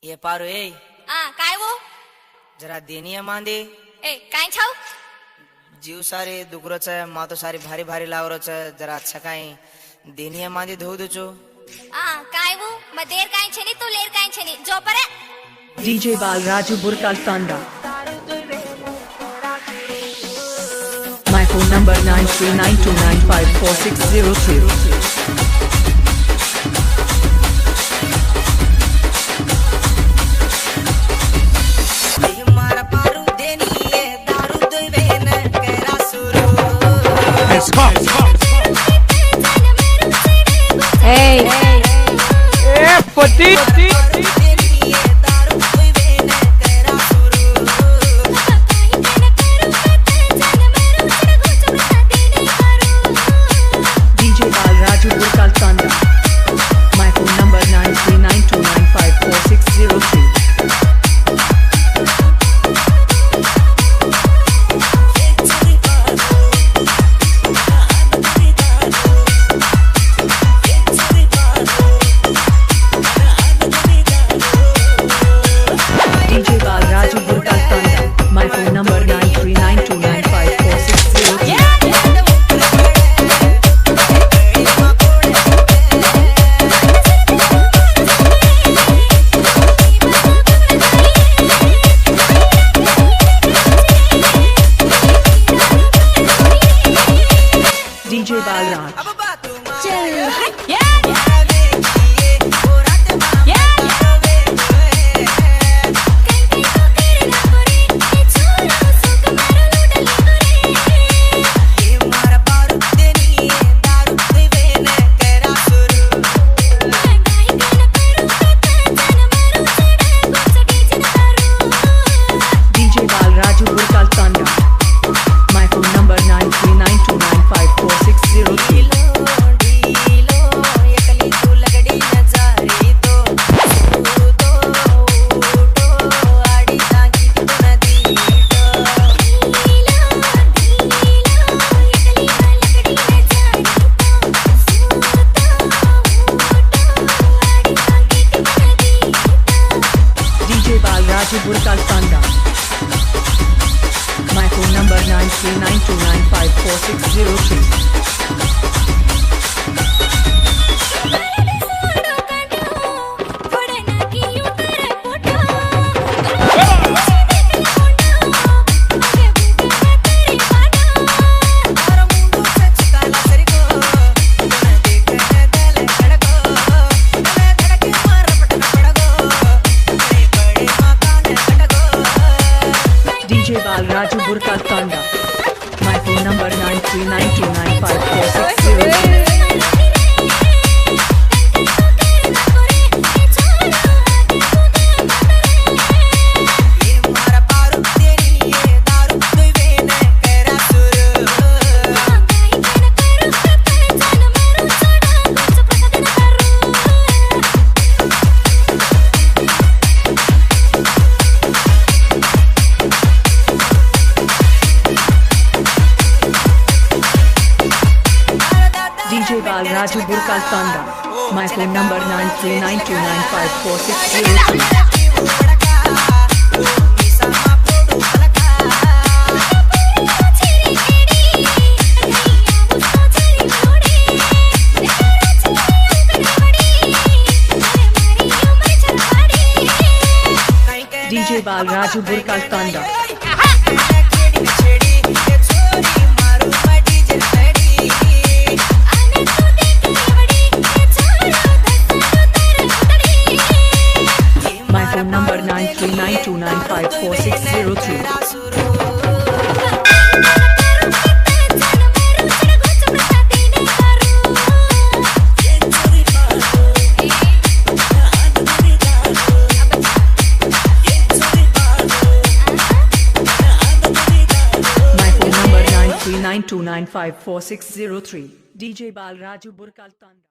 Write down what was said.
ये पारो ए काय वो जरा देनी है मांदे ए काय छाव जीव सारे दुखरोच आहे मातो सारी भारी भारी लावरोच आहे जरा अच्छा काय देनी है मांदे धो दुचो काय वो मदेर काय छनी तू लेर काय छनी जो परे DJ Balraju Burkal Tanda. My phone number 9392954603. DJ Balraju Burkal Tanda. My phone number 9392954603. DJ Balraju Burkal Tanda. My phone number 9392954603. DJ Balraj. DJ Balraju Burkal Tanda. My phone number 9392954603. DJ Balraju Burkal Tanda. My phone number 9392954603. DJ Balraju Burkal Tanda. My phone number 9392954603. DJ Balraju Burkal Tanda. My phone number 9392954603. DJ Balraju Burkal Tanda. My phone number 9392954603. My phone number 9392954603. DJ Balraju Burkal Tanda.